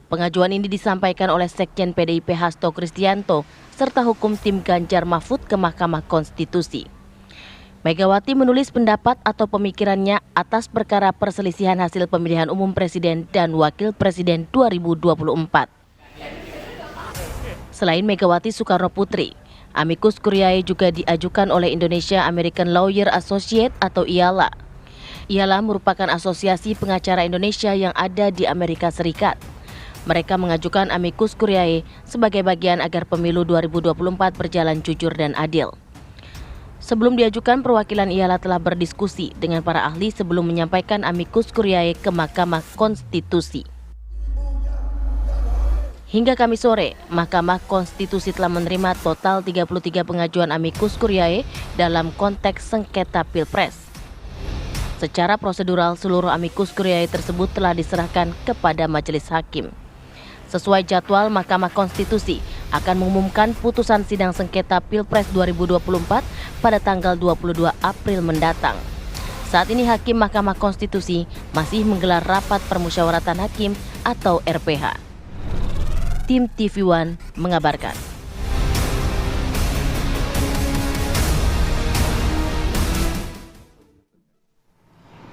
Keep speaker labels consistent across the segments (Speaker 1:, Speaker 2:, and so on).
Speaker 1: Pengajuan ini disampaikan oleh Sekjen PDIP Hasto Kristianto serta hukum tim Ganjar Mahfud ke Mahkamah Konstitusi. Megawati menulis pendapat atau pemikirannya atas perkara perselisihan hasil pemilihan umum presiden dan wakil presiden 2024. Selain Megawati Soekarno Putri, amicus curiae juga diajukan oleh Indonesia American Lawyer Associate atau IALA. IALA merupakan asosiasi pengacara Indonesia yang ada di Amerika Serikat. Mereka mengajukan amicus curiae sebagai bagian agar pemilu 2024 berjalan jujur dan adil. Sebelum diajukan, perwakilan IALA telah berdiskusi dengan para ahli sebelum menyampaikan amicus curiae ke Mahkamah Konstitusi. Hingga Kamis sore, Mahkamah Konstitusi telah menerima total 33 pengajuan amicus curiae dalam konteks sengketa Pilpres. Secara prosedural, seluruh amicus curiae tersebut telah diserahkan kepada Majelis Hakim. Sesuai jadwal, Mahkamah Konstitusi akan mengumumkan putusan sidang sengketa Pilpres 2024 pada tanggal 22 April mendatang. Saat ini Hakim Mahkamah Konstitusi masih menggelar rapat permusyawaratan hakim atau RPH. Tim TV One mengabarkan.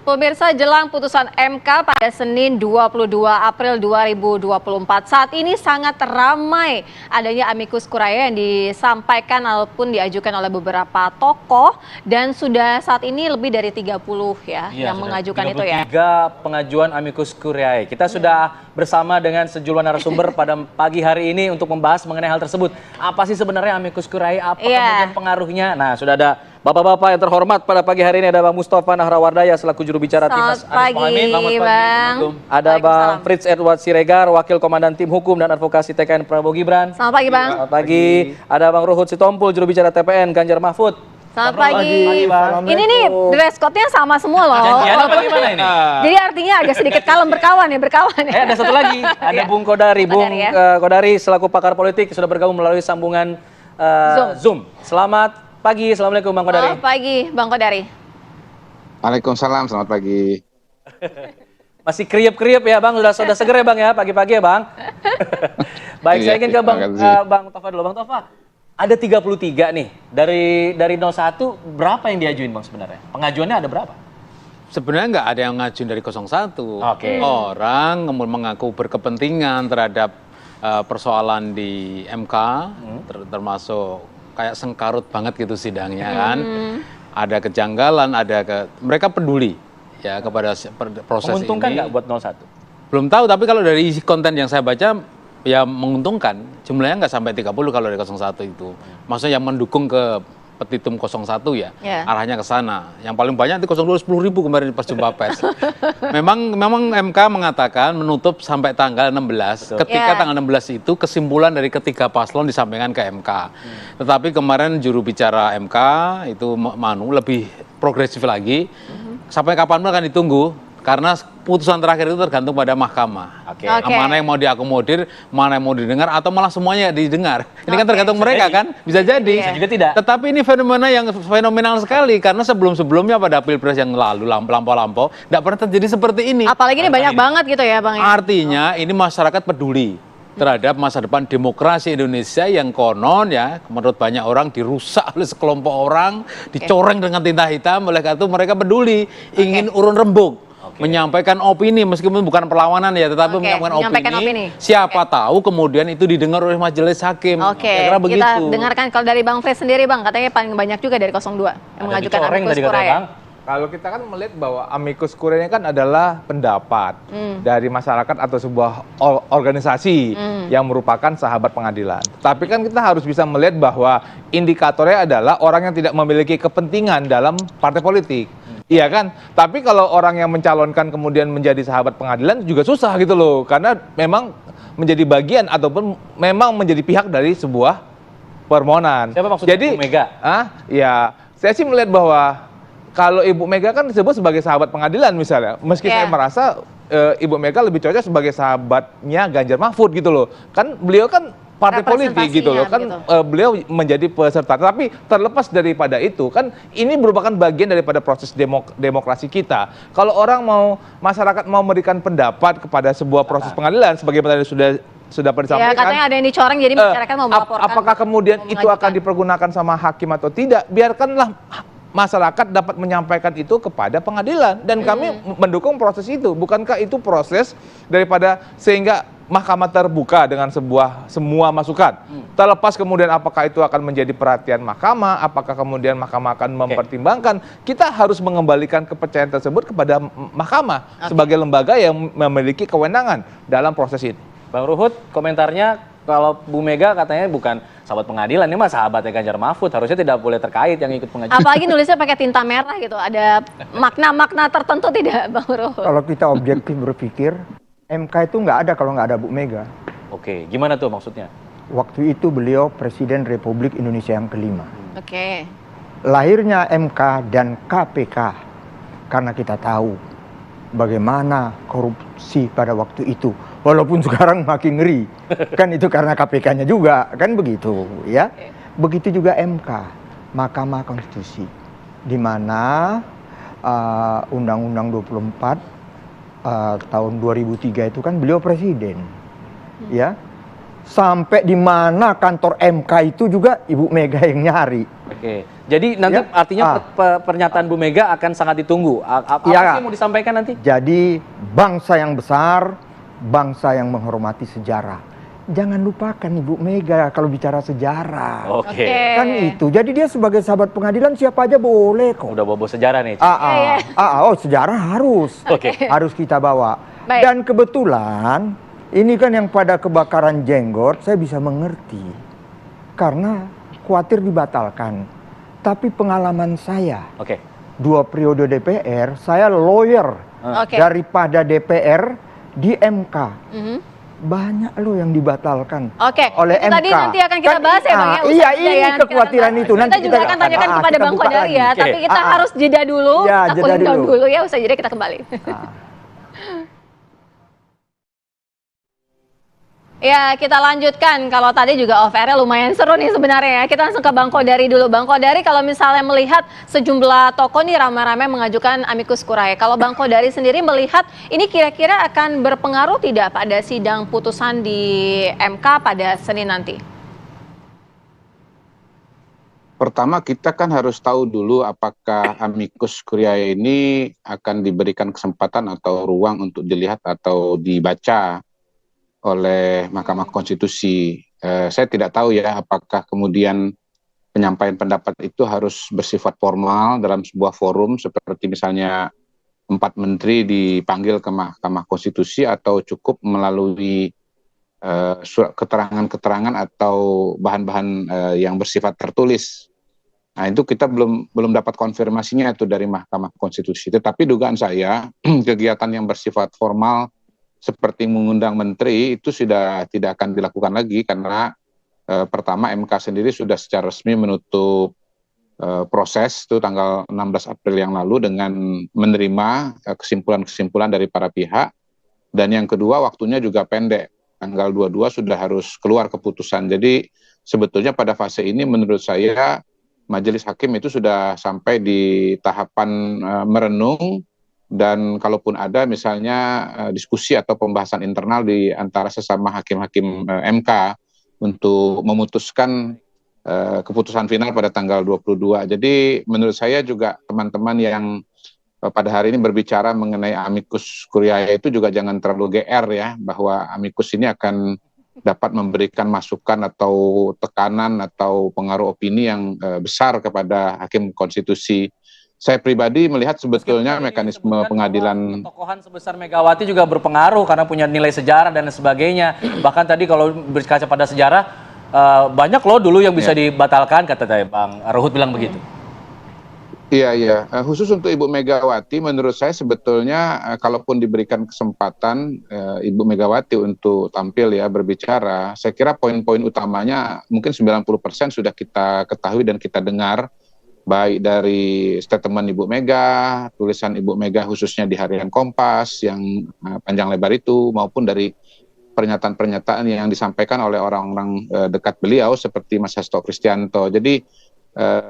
Speaker 2: Pemirsa, jelang putusan MK pada Senin 22 April 2024. Saat ini sangat ramai adanya amicus curiae yang disampaikan ataupun diajukan oleh beberapa tokoh dan sudah saat ini lebih dari 30 yang mengajukan itu ya.
Speaker 3: 33 pengajuan amicus curiae. Kita sudah bersama dengan sejumlah narasumber pada pagi hari ini untuk membahas mengenai hal tersebut. Apa sih sebenarnya amicus curiae? Apa kemudian pengaruhnya? Nah, sudah ada bapak-bapak yang terhormat pada pagi hari ini. Ada Bang Mustafa Nahrawardaya selaku juru bicara Timnas Anies Mohaimin.
Speaker 2: Selamat pagi,
Speaker 3: Ada Bang Frits Edward Siregar, Wakil Komandan Tim Hukum dan Advokasi TKN Prabowo Gibran.
Speaker 2: Selamat pagi, Bang.
Speaker 3: Selamat pagi. Ada Bang Ruhut Sitompul, juru bicara TPN Ganjar Mahfud.
Speaker 2: Selamat pagi. Ini nih dress code-nya sama semua loh.
Speaker 3: Janjiannya bagaimana ini?
Speaker 2: Jadi artinya agak sedikit kalem berkawan ya.
Speaker 3: Ada satu lagi, ada Bung Kodari. Bung Kodari selaku pakar politik sudah bergabung melalui sambungan Zoom. Selamat pagi, assalamualaikum Bang Kodari.
Speaker 2: Selamat pagi, Bang Kodari.
Speaker 4: Waalaikumsalam, selamat pagi.
Speaker 3: Masih kriep-kriep ya Bang, sudah seger ya Bang ya, pagi-pagi ya Bang. Baik, saya ingin ke Bang Tova dulu. Bang Tova, ada 33 nih, dari 01 berapa yang diajuin Bang sebenarnya? Pengajuannya ada berapa?
Speaker 5: Sebenarnya nggak ada yang ngajuin dari 01.
Speaker 3: Oke.
Speaker 5: Orang mengaku berkepentingan terhadap persoalan di MK, termasuk kayak sengkarut banget gitu sidangnya kan. Ada kejanggalan, mereka peduli ya kepada proses ini.
Speaker 3: Menguntungkan nggak buat 01?
Speaker 5: Belum tahu, tapi kalau dari isi konten yang saya baca ya menguntungkan. Jumlahnya nggak sampai 30 kalau dari 01 itu. Maksudnya yang mendukung ke petitum 01 ya, arahnya ke sana. Yang paling banyak itu 02 10.000 kemarin pas jumpa pers. memang MK mengatakan menutup sampai tanggal 16. Ketika tanggal 16 itu kesimpulan dari ketiga paslon disampaikan ke MK. Tetapi kemarin juru bicara MK itu lebih progresif lagi. Sampai kapan pun akan ditunggu. Karena putusan terakhir itu tergantung pada mahkamah. Mana yang mau diakomodir, mana yang mau didengar, atau malah semuanya didengar. Ini kan tergantung mereka kan, bisa jadi.
Speaker 3: Bisa juga tidak.
Speaker 5: Tetapi ini fenomena yang fenomenal sekali, karena sebelum-sebelumnya pada Pilpres yang lalu, lampau-lampau, tidak pernah terjadi seperti ini.
Speaker 2: Apalagi ini banyak banget gitu ya Bang.
Speaker 5: Artinya ini masyarakat peduli terhadap masa depan demokrasi Indonesia yang konon ya, menurut banyak orang dirusak oleh sekelompok orang, dicoreng dengan tinta hitam. Oleh karena itu mereka peduli, ingin urun rembuk. Menyampaikan opini meskipun bukan perlawanan ya, tetapi menyampaikan opini. Siapa tahu kemudian itu didengar oleh majelis hakim. Kira-kira begitu.
Speaker 2: Kita dengarkan kalau dari Bang Frits sendiri Bang, katanya paling banyak juga dari 02 yang mengajukan amicus curiae.
Speaker 6: Kalau kita kan melihat bahwa amicus curiae kan adalah pendapat dari masyarakat atau sebuah organisasi yang merupakan sahabat pengadilan. Tapi kan kita harus bisa melihat bahwa indikatornya adalah orang yang tidak memiliki kepentingan dalam partai politik. Iya kan? Tapi kalau orang yang mencalonkan kemudian menjadi sahabat pengadilan juga susah gitu loh. Karena memang menjadi bagian ataupun memang menjadi pihak dari sebuah permohonan.
Speaker 3: Siapa maksudnya Ibu Mega?
Speaker 6: Ya, saya sih melihat bahwa kalau Ibu Mega kan disebut sebagai sahabat pengadilan misalnya. Meski saya merasa Ibu Mega lebih cocok sebagai sahabatnya Ganjar Mahfud gitu loh. Kan beliau kan partai politik gitu loh kan, beliau menjadi peserta. Tapi terlepas daripada itu kan ini merupakan bagian daripada proses demokrasi kita. Kalau orang masyarakat mau memberikan pendapat kepada sebuah proses pengadilan sebagaimana sudah pada disampaikan.
Speaker 2: Ya, katanya ada yang dicoreng jadi masyarakat mau melaporkan.
Speaker 6: Apakah kemudian itu akan dipergunakan sama hakim atau tidak? Biarkanlah masyarakat dapat menyampaikan itu kepada pengadilan dan kami mendukung proses itu. Bukankah itu proses daripada sehingga mahkamah terbuka dengan semua masukan. Terlepas kemudian apakah itu akan menjadi perhatian mahkamah, apakah kemudian mahkamah akan mempertimbangkan, kita harus mengembalikan kepercayaan tersebut kepada mahkamah sebagai lembaga yang memiliki kewenangan dalam proses ini.
Speaker 3: Bang Ruhut, komentarnya kalau Bu Mega katanya bukan sahabat pengadilan, ini mah sahabatnya Ganjar Mahfud, harusnya tidak boleh terkait yang ikut pengajuan.
Speaker 2: Apalagi nulisnya pakai tinta merah gitu, ada makna-makna tertentu tidak, Bang Ruhut?
Speaker 7: Kalau kita objektif berpikir, MK itu nggak ada kalau nggak ada Bu Mega.
Speaker 3: Oke, gimana tuh maksudnya?
Speaker 7: Waktu itu beliau Presiden Republik Indonesia yang kelima.
Speaker 2: Oke.
Speaker 7: Lahirnya MK dan KPK karena kita tahu bagaimana korupsi pada waktu itu. Walaupun sekarang makin ngeri, kan itu karena KPK-nya juga, kan begitu ya. Begitu juga MK, Mahkamah Konstitusi, di mana Undang-Undang 24 tahun 2003 itu kan beliau presiden, ya. Sampai di mana kantor MK itu juga Ibu Mega yang nyari.
Speaker 3: Oke, jadi nanti artinya pernyataan Bu Mega akan sangat ditunggu. Apa sih yang mau disampaikan nanti?
Speaker 7: Jadi bangsa yang besar, bangsa yang menghormati sejarah. Jangan lupakan Ibu Mega kalau bicara sejarah.
Speaker 3: Oke.
Speaker 7: Kan itu. Jadi dia sebagai sahabat pengadilan siapa aja boleh kok.
Speaker 3: Udah bobo sejarah nih.
Speaker 7: Oh, sejarah harus. Harus kita bawa.
Speaker 2: Baik.
Speaker 7: Dan kebetulan ini kan yang pada kebakaran jenggot saya bisa mengerti. Karena khawatir dibatalkan. Tapi pengalaman saya. 2 periode DPR, saya lawyer daripada DPR di MK. Banyak loh yang dibatalkan oleh MK.
Speaker 2: Tadi nanti akan kita bahas ya Bang.
Speaker 7: Iya, ini kekhawatiran itu.
Speaker 2: Nanti kita juga akan tanyakan kepada Bang Kodari ya. Tapi kita harus jeda dulu, kita cooling down dulu ya. Usai jeda kita kembali. Ya, kita lanjutkan. Kalau tadi juga off-air lumayan seru nih sebenarnya ya. Kita langsung ke Bang Kodari dulu. Bang Kodari, kalau misalnya melihat sejumlah tokoh nih ramai-ramai mengajukan amicus curiae. Kalau Bang Kodari sendiri melihat ini kira-kira akan berpengaruh tidak pada sidang putusan di MK pada Senin nanti?
Speaker 4: Pertama kita kan harus tahu dulu apakah amicus curiae ini akan diberikan kesempatan atau ruang untuk dilihat atau dibaca oleh Mahkamah Konstitusi. Saya tidak tahu ya apakah kemudian penyampaian pendapat itu harus bersifat formal dalam sebuah forum seperti misalnya 4 menteri dipanggil ke Mahkamah Konstitusi atau cukup melalui surat keterangan-keterangan atau bahan-bahan yang bersifat tertulis. Nah itu kita belum dapat konfirmasinya itu dari Mahkamah Konstitusi. Tetapi dugaan saya kegiatan yang bersifat formal seperti mengundang menteri itu sudah tidak akan dilakukan lagi karena pertama MK sendiri sudah secara resmi menutup proses itu tanggal 16 April yang lalu dengan menerima kesimpulan-kesimpulan dari para pihak, dan yang kedua waktunya juga pendek, tanggal 22 sudah harus keluar keputusan. Jadi sebetulnya pada fase ini menurut saya majelis hakim itu sudah sampai di tahapan merenung. Dan kalaupun ada misalnya diskusi atau pembahasan internal di antara sesama hakim-hakim MK untuk memutuskan keputusan final pada tanggal 22. Jadi menurut saya juga teman-teman yang pada hari ini berbicara mengenai amicus curiae itu juga jangan terlalu GR ya, bahwa amicus ini akan dapat memberikan masukan atau tekanan atau pengaruh opini yang besar kepada hakim konstitusi. Saya pribadi melihat sebetulnya mekanisme pengadilan
Speaker 3: tokohan sebesar Megawati juga berpengaruh karena punya nilai sejarah dan sebagainya. Bahkan tadi kalau berkaca pada sejarah banyak loh dulu yang bisa dibatalkan, kata Bang Ruhut bilang begitu.
Speaker 4: Iya. Khusus untuk Ibu Megawati menurut saya sebetulnya kalaupun diberikan kesempatan Ibu Megawati untuk tampil ya berbicara, saya kira poin-poin utamanya mungkin 90% sudah kita ketahui dan kita dengar, baik dari statement Ibu Mega, tulisan Ibu Mega khususnya di harian Kompas yang panjang lebar itu, maupun dari pernyataan-pernyataan yang disampaikan oleh orang-orang dekat beliau seperti Mas Hasto Kristianto. Jadi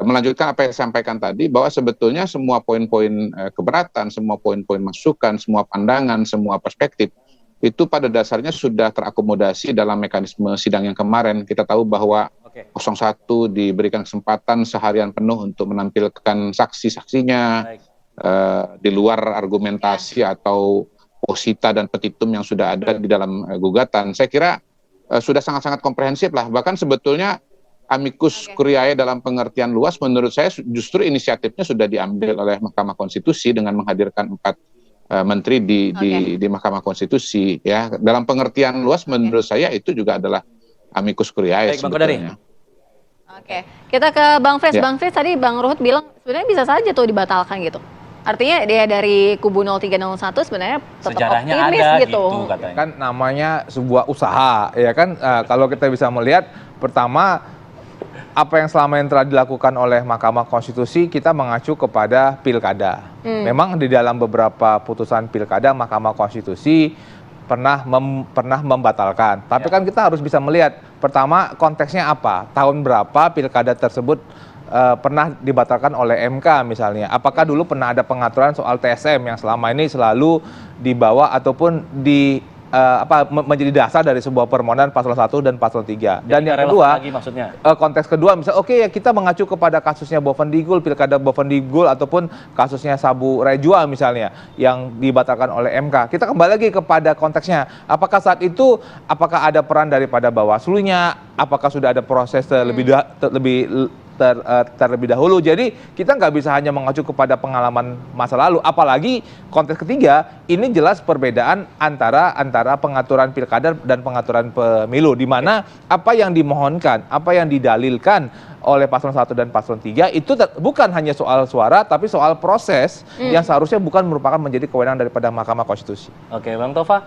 Speaker 4: melanjutkan apa yang disampaikan tadi, bahwa sebetulnya semua poin-poin keberatan, semua poin-poin masukan, semua pandangan, semua perspektif itu pada dasarnya sudah terakomodasi dalam mekanisme sidang yang kemarin. Kita tahu bahwa 01 diberikan kesempatan seharian penuh untuk menampilkan saksi-saksinya di luar argumentasi atau posita dan petitum yang sudah ada di dalam gugatan. Saya kira sudah sangat-sangat komprehensif lah. Bahkan sebetulnya amicus curiae dalam pengertian luas menurut saya justru inisiatifnya sudah diambil oleh Mahkamah Konstitusi dengan menghadirkan 4 menteri di Mahkamah Konstitusi. Ya, dalam pengertian luas menurut saya itu juga adalah amicus curiae sebetulnya.
Speaker 2: Oke, kita ke Bang Frits. Bang Frits, tadi Bang Ruhut bilang sebenarnya bisa saja tuh dibatalkan gitu. Artinya dia dari kubu 0301 sebenarnya tetap
Speaker 3: sejarahnya
Speaker 2: optimis
Speaker 3: ada
Speaker 2: gitu.
Speaker 3: katanya.
Speaker 6: Kan namanya sebuah usaha, ya kan. Kalau kita bisa melihat, pertama apa yang selama ini telah dilakukan oleh Mahkamah Konstitusi, kita mengacu kepada pilkada. Memang di dalam beberapa putusan pilkada Mahkamah Konstitusi pernah membatalkan. Tapi kan kita harus bisa melihat, pertama konteksnya apa, tahun berapa pilkada tersebut pernah dibatalkan oleh MK misalnya. Apakah dulu pernah ada pengaturan soal TSM yang selama ini selalu dibawa ataupun menjadi dasar dari sebuah permohonan paslon 1 dan paslon 3. Dan yang kedua, konteks kedua misalnya ya kita mengacu kepada kasusnya Bovendigul, pilkada Bovendigul ataupun kasusnya Sabu Rejua misalnya yang dibatalkan oleh MK. Kita kembali lagi kepada konteksnya. Apakah saat itu ada peran daripada Bawaslu-nya? Apakah sudah ada proses terlebih dahulu. Jadi kita nggak bisa hanya mengacu kepada pengalaman masa lalu. Apalagi konteks ketiga, ini jelas perbedaan antara pengaturan pilkada dan pengaturan pemilu, di mana apa yang dimohonkan, apa yang didalilkan oleh paslon 1 dan paslon 3 itu bukan hanya soal suara, tapi soal proses yang seharusnya bukan merupakan menjadi kewenangan daripada Mahkamah Konstitusi.
Speaker 3: Oke, Bang Tova,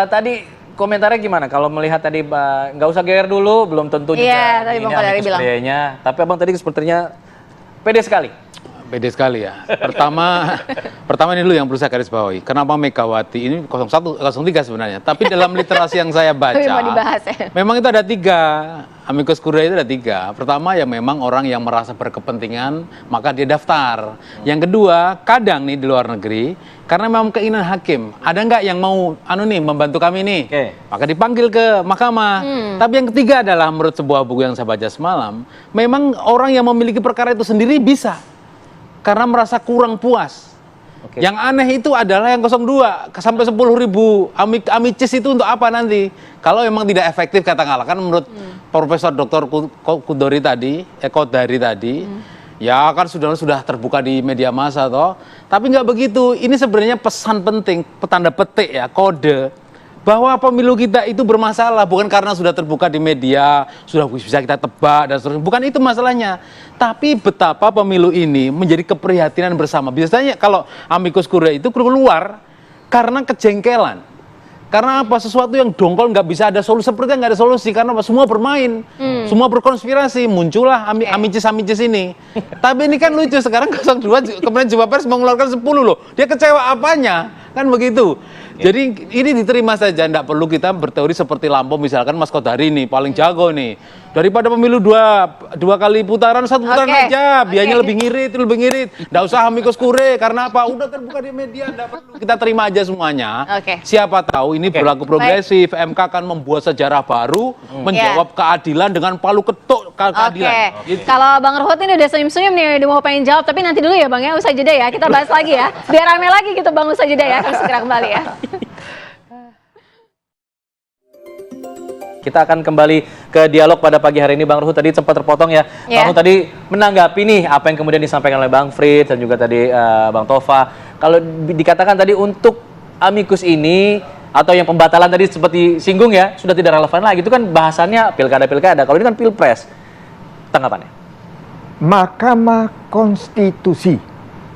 Speaker 3: tadi komentarnya gimana? Kalau melihat tadi nggak usah GR dulu, belum tentu juga
Speaker 2: tadi
Speaker 3: ini
Speaker 2: Bang Kodari
Speaker 3: amicus
Speaker 2: bilang.
Speaker 3: curiae-nya. Tapi Abang tadi sepertinya pede sekali.
Speaker 5: Pede sekali ya. Pertama ini dulu yang perlu saya garis bawahi. Kenapa Megawati ini 01, 03 sebenarnya. Tapi dalam literasi yang saya baca, memang itu ada 3. Amicus curiae itu ada 3. Pertama ya memang orang yang merasa berkepentingan, maka dia daftar. Yang kedua, kadang nih di luar negeri, karena memang keinginan hakim, ada nggak yang mau membantu kami nih? Maka dipanggil ke mahkamah. Tapi yang ketiga adalah menurut sebuah buku yang saya baca semalam, memang orang yang memiliki perkara itu sendiri bisa. Karena merasa kurang puas. Yang aneh itu adalah yang 02 sampai 10.000 amicis itu untuk apa nanti? Kalau memang tidak efektif katakanlah, kan menurut Profesor Dr. Kodari tadi, ya kan sudah terbuka di media massa toh. Tapi nggak begitu. Ini sebenarnya pesan penting, tanda petik ya, kode bahwa pemilu kita itu bermasalah bukan karena sudah terbuka di media, sudah bisa kita tebak dan seterusnya. Bukan itu masalahnya. Tapi betapa pemilu ini menjadi keprihatinan bersama. Biasanya kalau amicus curiae itu keluar karena kejengkelan. Karena apa? Sesuatu yang dongkol nggak bisa ada solusi, sepertinya nggak ada solusi karena apa? Semua bermain, semua berkonspirasi, muncullah amicis ini. Tapi ini kan lucu, sekarang 02 kemudian Jumpa Pers mengeluarkan 10 loh. Dia kecewa apanya? Kan begitu. Jadi ini diterima saja, tidak perlu kita berteori seperti lampau misalkan Mas Kodari nih paling jago nih. Daripada pemilu dua kali putaran, 1 putaran aja, biayanya lebih ngirit. Nggak usah amicus curiae, karena apa? Udah terbuka di media, nggak perlu kita terima aja semuanya. Siapa tahu ini berlaku progresif, MK akan membuat sejarah baru, menjawab keadilan dengan palu ketuk keadilan.
Speaker 2: Gitu. Kalau Bang Ruhut ini udah senyum-senyum nih, udah mau pengen jawab, tapi nanti dulu ya Bang ya, usai jeda ya, kita bahas lagi ya. Biar rame lagi gitu Bang, usai jeda ya, kami segera kembali ya.
Speaker 3: Kita akan kembali ke dialog pada pagi hari ini. Bang Ruhut tadi sempat terpotong ya. Bang Ruhut tadi menanggapi nih apa yang kemudian disampaikan oleh Bang Frits dan juga tadi Bang Tova. Kalau dikatakan tadi untuk amicus ini atau yang pembatalan tadi seperti singgung ya, sudah tidak relevan lagi. Itu kan bahasannya pilkada-pilkada. Kalau ini kan pilpres. Tanggapannya?
Speaker 7: Mahkamah Konstitusi.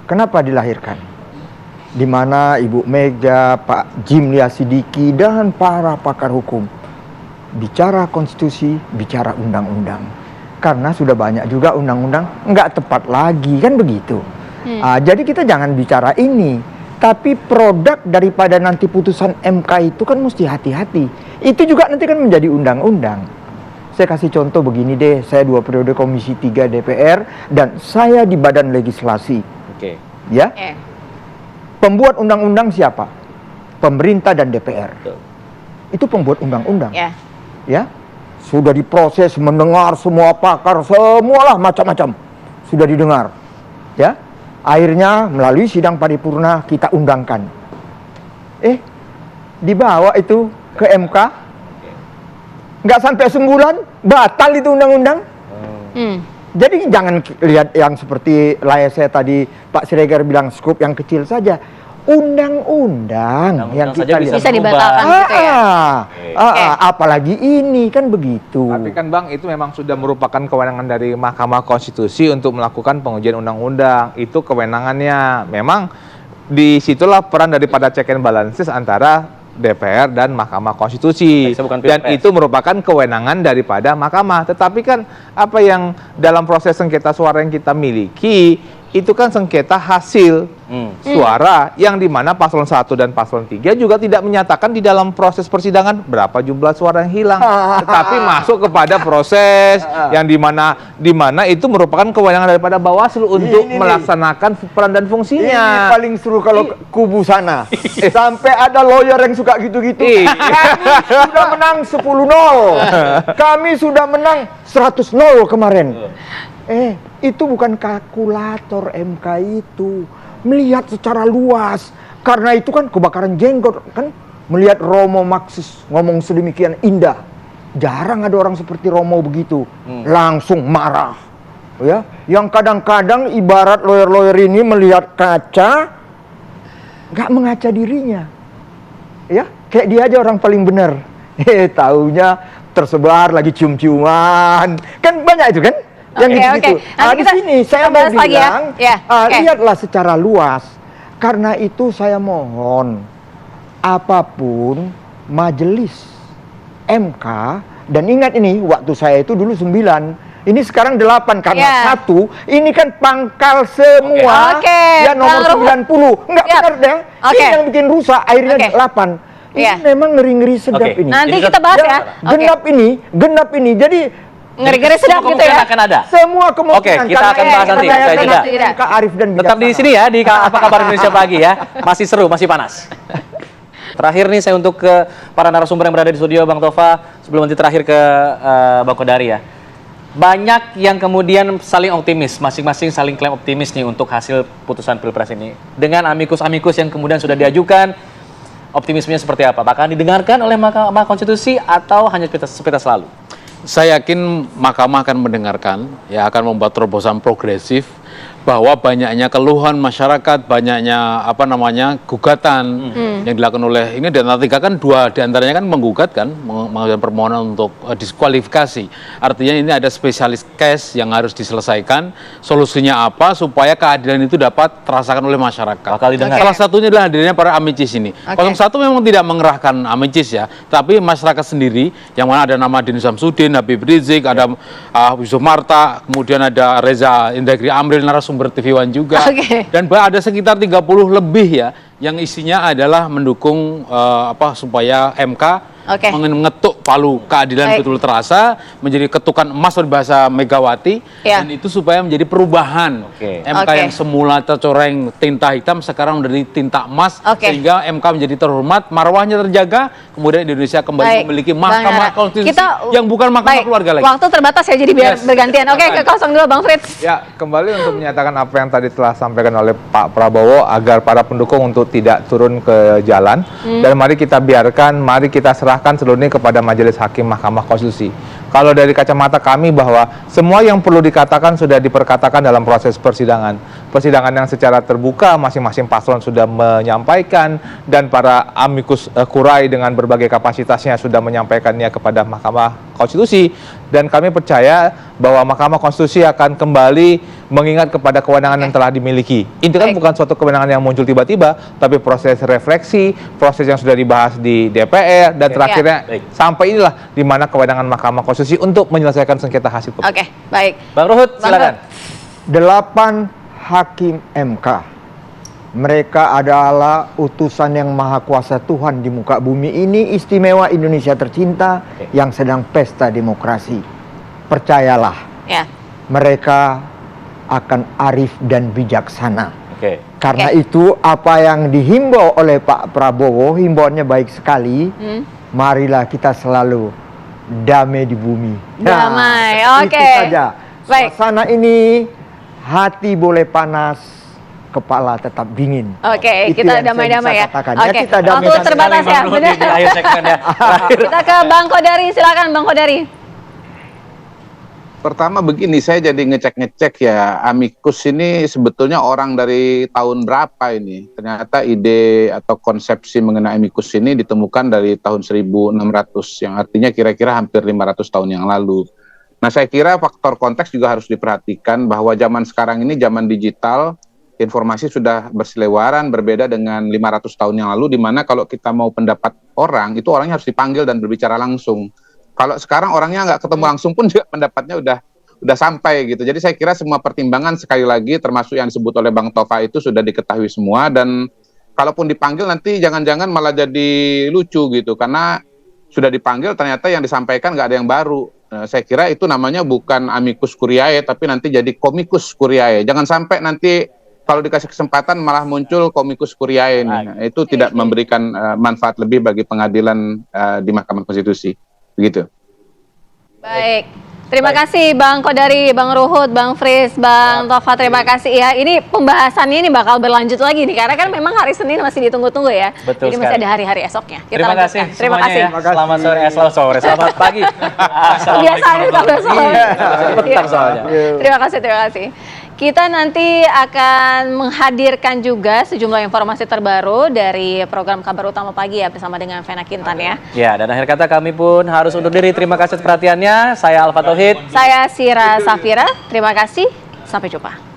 Speaker 7: Kenapa dilahirkan? Di mana Ibu Mega, Pak Jimlia Sidiki, dan para pakar hukum bicara konstitusi, bicara undang-undang. Karena sudah banyak juga undang-undang nggak tepat lagi, kan begitu. Jadi kita jangan bicara ini, tapi produk daripada nanti putusan MK itu kan mesti hati-hati. Itu juga nanti kan menjadi undang-undang. Saya kasih contoh begini deh, saya 2 periode Komisi 3 DPR dan saya di Badan Legislasi.
Speaker 3: Oke.
Speaker 7: Ya. Pembuat undang-undang siapa? Pemerintah dan DPR. Itu pembuat undang-undang. Ya. Sudah diproses, mendengar semua pakar, semualah macam-macam. Sudah didengar. Ya. Akhirnya melalui sidang paripurna kita undangkan. Dibawa itu ke MK. Nggak sampai sebulan, batal itu undang-undang. Jadi jangan lihat yang seperti layar saya tadi, Pak Siregar bilang skup yang kecil saja. Undang-undang yang kita lihat.
Speaker 2: Bisa dibatalkan gitu ya?
Speaker 7: Apalagi ini kan begitu.
Speaker 6: Tapi kan Bang, itu memang sudah merupakan kewenangan dari Mahkamah Konstitusi untuk melakukan pengujian undang-undang. Itu kewenangannya. Memang disitulah peran daripada check and balances antara DPR dan Mahkamah Konstitusi, dan itu merupakan kewenangan daripada Mahkamah. Tetapi kan apa yang dalam proses sengketa suara yang kita miliki itu kan sengketa hasil suara yang dimana paslon 1 dan paslon 3 juga tidak menyatakan di dalam proses persidangan berapa jumlah suara yang hilang, tetapi masuk kepada proses yang dimana itu merupakan kewenangan daripada Bawaslu untuk melaksanakan peran dan fungsinya.
Speaker 7: Ini paling seru kalau kubu sana. Sampai ada lawyer yang suka gitu-gitu. Kami sudah menang 10-0. Kami sudah menang 100-0 kemarin. Itu bukan kalkulator MK itu. Melihat secara luas. Karena itu kan kebakaran jenggot kan. Melihat Romo Maxis ngomong sedemikian indah. Jarang ada orang seperti Romo begitu. Langsung marah. Ya, yang kadang-kadang ibarat lawyer-lawyer ini melihat kaca, nggak mengaca dirinya. Ya, kayak dia aja orang paling benar. Taunya tersebar lagi cium-ciuman. Kan banyak itu kan? Yang gitu. Di sini saya mau bilang, lihatlah secara luas. Karena itu saya mohon, apapun majelis MK, dan ingat ini, waktu saya itu dulu 9, ini sekarang 8, karena 1, ini kan pangkal semua, ya nomor 90. Enggak benar deh, ini yang bikin rusak, akhirnya 8. Ini memang ngeri-ngeri sedap ini.
Speaker 2: Nanti kita bahas ya.
Speaker 7: Genap ini, jadi
Speaker 2: ngeri-ngeri sedap gitu ya.
Speaker 3: Akan ada.
Speaker 7: Semua kemungkinan.
Speaker 3: Oke, kita akan bahas nanti.
Speaker 7: Kak Arif dan
Speaker 3: tetap di sini ya, di Apa Kabar Indonesia Pagi ya. Masih seru, masih panas. Terakhir nih saya untuk ke para narasumber yang berada di studio, Bang Tova, sebelum nanti terakhir ke Bang Kodari ya. Banyak yang kemudian saling optimis, masing-masing saling klaim optimis nih untuk hasil putusan Pilpres ini. Dengan amikus-amikus yang kemudian sudah diajukan, optimismenya seperti apa? Apakah didengarkan oleh Mahkamah Konstitusi atau hanya sepintas lalu?
Speaker 5: Saya yakin Mahkamah akan mendengarkan, ya akan membuat terobosan progresif bahwa banyaknya keluhan masyarakat, banyaknya gugatan yang dilakukan oleh ini, dan tiga kan 2 diantaranya kan menggugat kan, mengajukan permohonan untuk diskualifikasi. Artinya ini ada spesialis case yang harus diselesaikan. Solusinya apa supaya keadilan itu dapat terasakan oleh masyarakat. Salah satunya adalah hadirnya para amicis ini. 01 memang tidak mengerahkan amicis ya, tapi masyarakat sendiri yang mana ada nama Din Samsudin, Habib Rizik, ada Yusuf Marta, kemudian ada Reza Indagri Amril, narasumber TV One juga, dan ada sekitar 30 lebih ya yang isinya adalah mendukung supaya MK mengetuk palu keadilan betul terasa, menjadi ketukan emas berbahasa Megawati, dan itu supaya menjadi perubahan MK yang semula tercoreng tinta hitam sekarang menjadi tinta emas, sehingga MK menjadi terhormat, marwahnya terjaga, kemudian Indonesia kembali memiliki Mahkamah Konstitusi yang bukan mahkamah keluarga lagi.
Speaker 2: Waktu terbatas ya, jadi biar bergantian. Ke 02 Bang Frits.
Speaker 6: Ya, kembali untuk menyatakan apa yang tadi telah sampaikan oleh Pak Prabowo agar para pendukung untuk tidak turun ke jalan, dan mari kita biarkan, mari kita serahkan seluruhnya kepada Majelis Hakim Mahkamah Konstitusi. Kalau dari kacamata kami bahwa semua yang perlu dikatakan sudah diperkatakan dalam proses persidangan. Persidangan yang secara terbuka, masing-masing paslon sudah menyampaikan, dan para amikus kurai dengan berbagai kapasitasnya sudah menyampaikannya kepada Mahkamah Konstitusi. Dan kami percaya bahwa Mahkamah Konstitusi akan kembali mengingat kepada kewenangan yang telah dimiliki. Ini kan bukan suatu kewenangan yang muncul tiba-tiba, tapi proses refleksi, proses yang sudah dibahas di DPR, dan terakhirnya sampai inilah di mana kewenangan Mahkamah Konstitusi untuk menyelesaikan sengketa hasil pemilu.
Speaker 3: Bang Ruhut, silakan.
Speaker 7: 8 hakim MK Mereka adalah utusan yang maha kuasa Tuhan di muka bumi ini, istimewa Indonesia tercinta yang sedang pesta demokrasi. Percayalah, mereka akan arif dan bijaksana. Karena itu apa yang dihimbau oleh Pak Prabowo, himbauannya baik sekali. Marilah kita selalu damai di bumi.
Speaker 2: Damai,
Speaker 7: Itu saja. Suasana ini, hati boleh panas, kepala tetap dingin.
Speaker 2: Kita damai-damai ya.
Speaker 7: Kita damai.
Speaker 2: Waktu terbatas ya, benar. Kita ke Bang Kodari, silakan Bang Kodari.
Speaker 4: Pertama begini, saya jadi ngecek-ngecek ya, amikus ini sebetulnya orang dari tahun berapa ini. Ternyata ide atau konsepsi mengenai amikus ini ditemukan dari tahun 1600, yang artinya kira-kira hampir 500 tahun yang lalu. Nah, saya kira faktor konteks juga harus diperhatikan bahwa zaman sekarang ini zaman digital, informasi sudah berseliweran, berbeda dengan 500 tahun yang lalu, di mana kalau kita mau pendapat orang, itu orangnya harus dipanggil dan berbicara langsung. Kalau sekarang orangnya nggak ketemu langsung pun juga pendapatnya udah sampai gitu. Jadi saya kira semua pertimbangan sekali lagi termasuk yang disebut oleh Bang Tova itu sudah diketahui semua, dan kalaupun dipanggil nanti jangan-jangan malah jadi lucu gitu karena sudah dipanggil ternyata yang disampaikan nggak ada yang baru. Saya kira itu namanya bukan amicus curiae tapi nanti jadi comicus curiae. Jangan sampai nanti kalau dikasih kesempatan malah muncul comicus curiae ini. Itu tidak memberikan manfaat lebih bagi pengadilan di Mahkamah Konstitusi. Begitu.
Speaker 2: Baik. Terima kasih Bang Kodari, Bang Ruhut, Bang Fris, Bang Tova, terima kasih ya. Ini pembahasannya ini bakal berlanjut lagi nih karena kan memang hari Senin masih ditunggu-tunggu ya.
Speaker 3: Betul.
Speaker 2: Jadi masih ada hari-hari esoknya. Kita
Speaker 3: terima
Speaker 2: lanjutkan.
Speaker 3: kasih. Terima kasih. Ya. Selamat sore, selamat pagi.
Speaker 2: Biasanya kalau sore.
Speaker 3: Soalnya.
Speaker 2: Terima kasih. Kita nanti akan menghadirkan juga sejumlah informasi terbaru dari program Kabar Utama Pagi ya bersama dengan Vena Kintan ya.
Speaker 3: Ya, dan akhir kata kami pun harus undur diri. Terima kasih atas perhatiannya. Saya Alfa Tauhid.
Speaker 2: Saya Sira Safira. Terima kasih. Sampai jumpa.